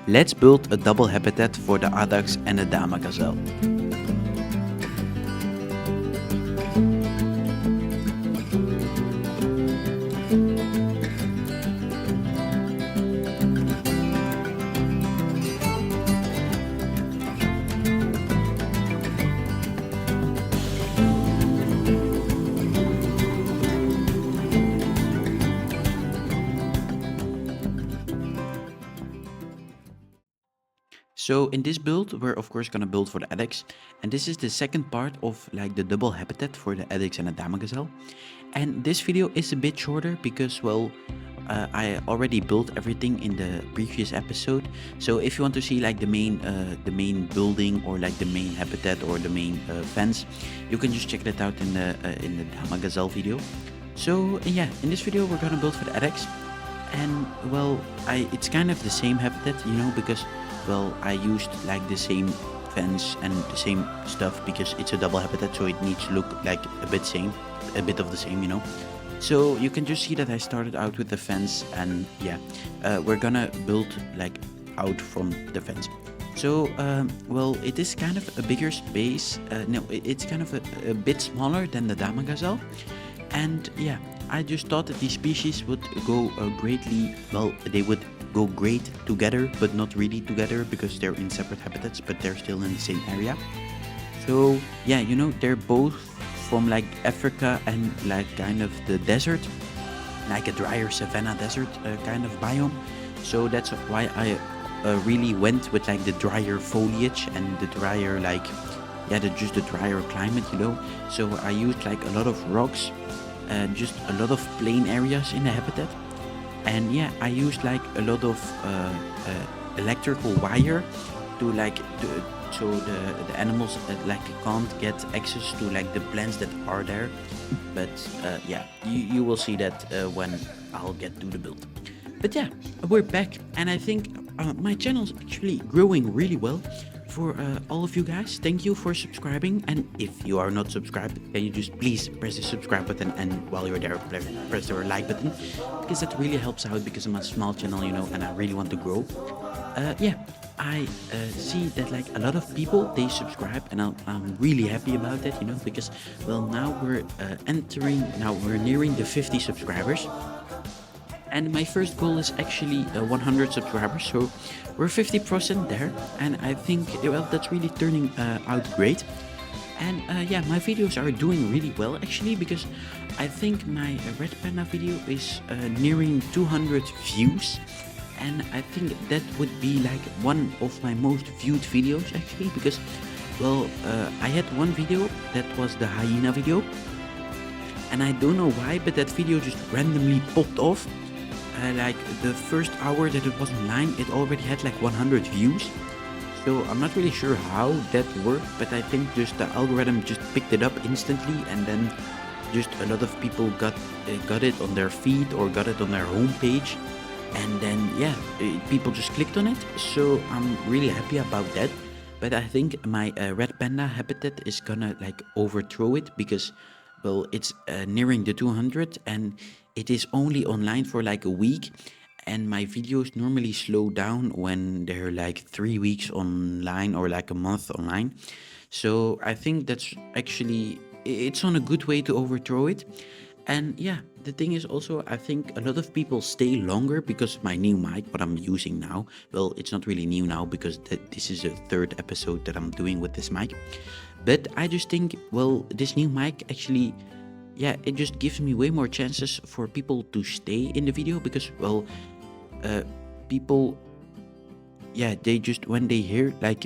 let's build a double habitat for the Addax and the Dama gazelle. So in this build, we're of course gonna build for the Addax, and this is the second part of like the double habitat for the Addax and the Dama gazelle. And this video is a bit shorter because, well, I already built everything in the previous episode. So if you want to see like the main building or like the main habitat or the main fence, you can just check that out in the Dama gazelle video. So yeah, in this video we're gonna build for the Addax, and well, it's kind of the same habitat, you know, because well, I used like the same fence and the same stuff because it's a double habitat, so it needs to look like a bit of the same, you know. So you can just see that I started out with the fence, and yeah, we're gonna build like out from the fence. So well, it is kind of a bigger space. No, it's kind of a bit smaller than the Dama gazelle, and yeah, I just thought that these species would go greatly well. They would go great together, but not really together because they're in separate habitats, but they're still in the same area. So yeah, you know, they're both from like Africa and like kind of the desert, like a drier savanna desert kind of biome. So that's why I really went with like the drier foliage and the drier like just the drier climate, you know. So I used like a lot of rocks, just a lot of plain areas in the habitat. And yeah, I used like a lot of electrical wire to like so the animals like can't get access to like the plants that are there. But yeah, you will see that when I'll get to the build. But yeah, we're back, and I think my channel's actually growing really well. For all of you guys, thank you for subscribing, and if you are not subscribed, can you just please press the subscribe button, and while you're there, press the like button, because that really helps out, because I'm a small channel, you know, and I really want to grow. Yeah, I see that like a lot of people, they subscribe, and I'm really happy about that, you know, because well, now we're nearing the 50 subscribers. And my first goal is actually 100 subscribers, so we're 50% there, and I think well, that's really turning out great. And yeah, my videos are doing really well actually, because I think my red panda video is nearing 200 views, and I think that would be like one of my most viewed videos actually, because well, I had one video that was the hyena video, and I don't know why, but that video just randomly popped off. Like the first hour that it was online, it already had like 100 views. So I'm not really sure how that worked, but I think just the algorithm just picked it up instantly, and then just a lot of people got it on their feed or got it on their homepage, and then yeah, people just clicked on it. So I'm really happy about that. But I think my red panda habitat is gonna like overthrow it, because well, it's nearing the 200, and it is only online for like a week, and my videos normally slow down when they're like 3 weeks online or like a month online. So I think that's actually, it's on a good way to overthrow it. And yeah, the thing is also, I think a lot of people stay longer because of my new mic, what I'm using now. Well, it's not really new now, because this is the third episode that I'm doing with this mic. But I just think, well, this new mic actually, yeah, it just gives me way more chances for people to stay in the video, because well, people, yeah, they just, when they hear like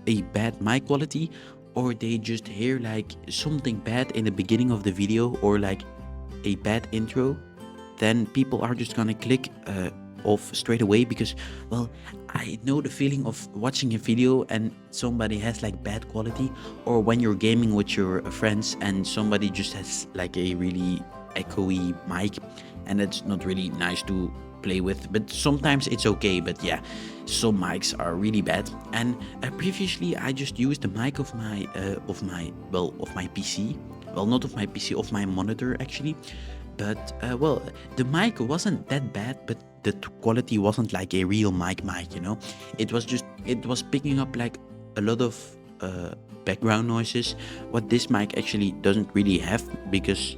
a bad mic quality, or they just hear like something bad in the beginning of the video, or like a bad intro, then people are just gonna click off straight away, because well, I know the feeling of watching a video and somebody has like bad quality, or when you're gaming with your friends and somebody just has like a really echoey mic, and it's not really nice to play with. But sometimes it's okay, but yeah, some mics are really bad. And previously I just used the mic of my PC, well, not of my PC, of my monitor actually. But well, the mic wasn't that bad, but the quality wasn't like a real mic, you know. It was picking up like a lot of background noises, what this mic actually doesn't really have, because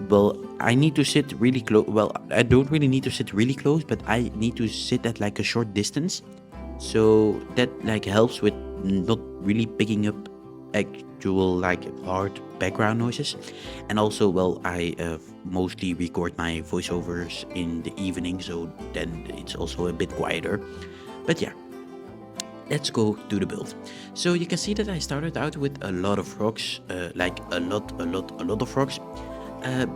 well, I need to sit really close. Well, I don't really need to sit really close, but I need to sit at like a short distance, so that like helps with not really picking up actual like hard background noises. And also, well, I mostly record my voiceovers in the evening, so then it's also a bit quieter. But yeah, let's go to the build. So you can see that I started out with a lot of rocks, like a lot of rocks,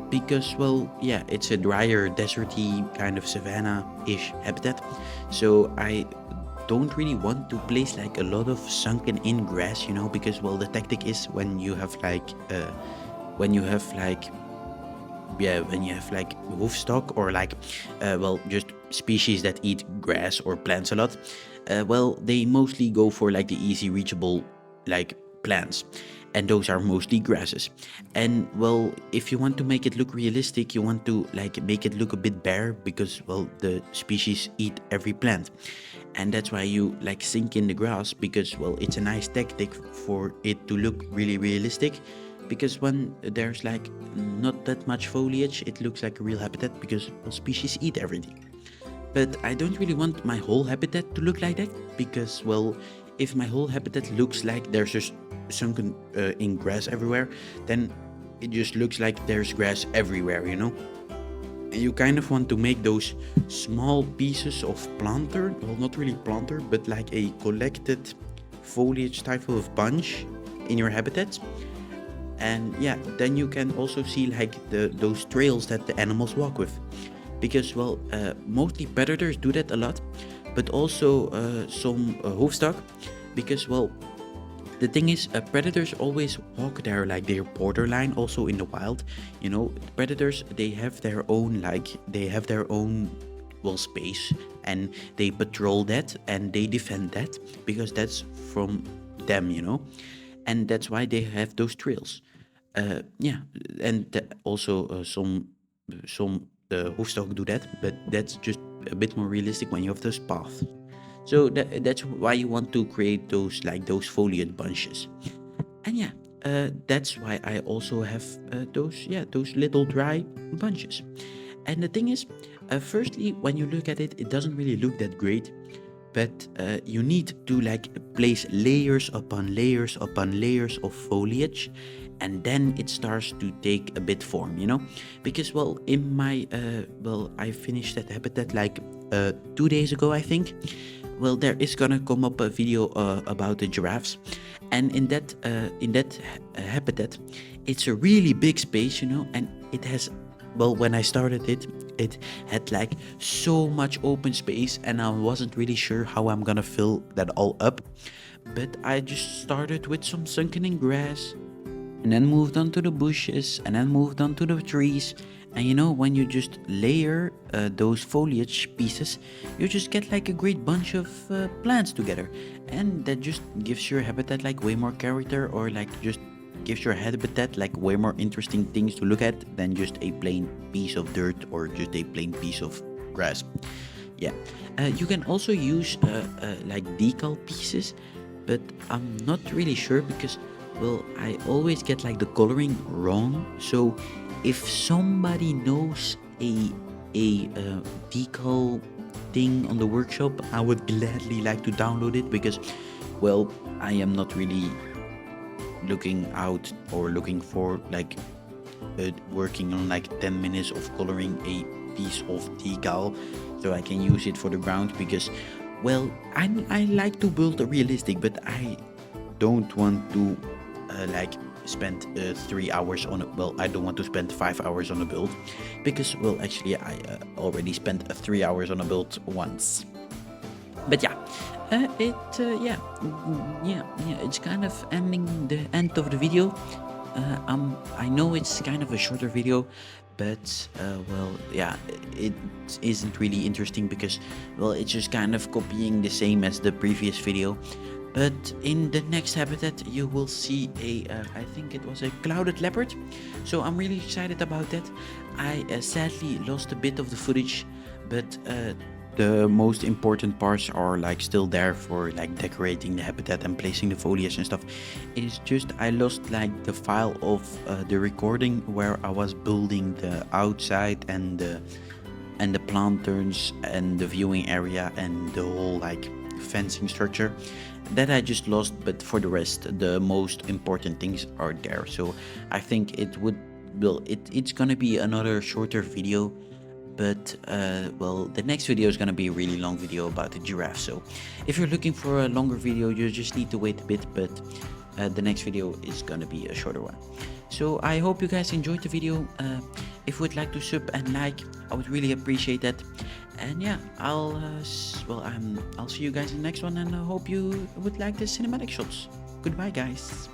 because well, yeah, it's a drier, deserty kind of savanna-ish habitat. So I don't really want to place like a lot of sunken in grass, you know, because well, the tactic is when you have like when you have like hoofstock, or like well, just species that eat grass or plants a lot, well, they mostly go for like the easy reachable like plants, and those are mostly grasses. And well, if you want to make it look realistic, you want to like make it look a bit bare, because well, the species eat every plant, and that's why you like sink in the grass, because well, it's a nice tactic for it to look really realistic. Because when there's like not that much foliage, it looks like a real habitat, because well, species eat everything. But I don't really want my whole habitat to look like that, because well, if my whole habitat looks like there's just sunken in grass everywhere, then it just looks like there's grass everywhere, you know. And you kind of want to make those small pieces of planter, well, not really planter, but like a collected foliage type of bunch in your habitat. And yeah, then you can also see like those trails that the animals walk with, because well, mostly predators do that a lot, but also some hoofstock, because well, the thing is, predators always walk their like their borderline also in the wild, you know. Predators, they have their own well, space, and they patrol that and they defend that, because that's from them, you know. And that's why they have those trails. Yeah, and also some hoofstock do that, but that's just a bit more realistic when you have those paths. So that's why you want to create those like those foliage bunches. And yeah, that's why I also have those little dry bunches. And the thing is, firstly, when you look at it, it doesn't really look that great, but you need to like place layers upon layers upon layers of foliage, and then it starts to take a bit form, you know. Because well, in my well, I finished that habitat like 2 days ago, I think. Well, there is gonna come up a video about the giraffes, and in that habitat, it's a really big space, you know, and it has, well, when I started it, it had like so much open space, and I wasn't really sure how I'm gonna fill that all up. But I just started with some sunken in grass, and then moved on to the bushes, and then moved on to the trees. And you know, when you just layer those foliage pieces, you just get like a great bunch of plants together, and that just gives your habitat like way more character, or like just gives your habitat like way more interesting things to look at than just a plain piece of dirt or just a plain piece of grass. Yeah, you can also use like decal pieces, but I'm not really sure, because well, I always get like the coloring wrong. So if somebody knows a decal thing on the workshop, I would gladly like to download it, because well, I am not really looking out or looking for like working on like 10 minutes of coloring a piece of decal so I can use it for the ground, because well, I like to build a realistic, but I don't want to like spend 3 hours on it. Well, I don't want to spend 5 hours on a build, because well, actually I already spent 3 hours on a build once. But yeah, it's kind of ending the end of the video. I know it's kind of a shorter video, but well, yeah, it isn't really interesting, because well, it's just kind of copying the same as the previous video. But in the next habitat, you will see I think it was a clouded leopard. So I'm really excited about that. I sadly lost a bit of the footage, but the most important parts are like still there for like decorating the habitat and placing the foliage and stuff. It's just I lost like the file of the recording where I was building the outside and the planters and the viewing area and the whole like fencing structure. That I just lost, but for the rest the most important things are there. So I think it's gonna be another shorter video, but well, the next video is gonna be a really long video about the giraffe. So if you're looking for a longer video, you just need to wait a bit, but the next video is gonna be a shorter one. So I hope you guys enjoyed the video. If you would like to sub and like, I would really appreciate that. And yeah, I'll see you guys in the next one, and I hope you would like the cinematic shots. Goodbye, guys.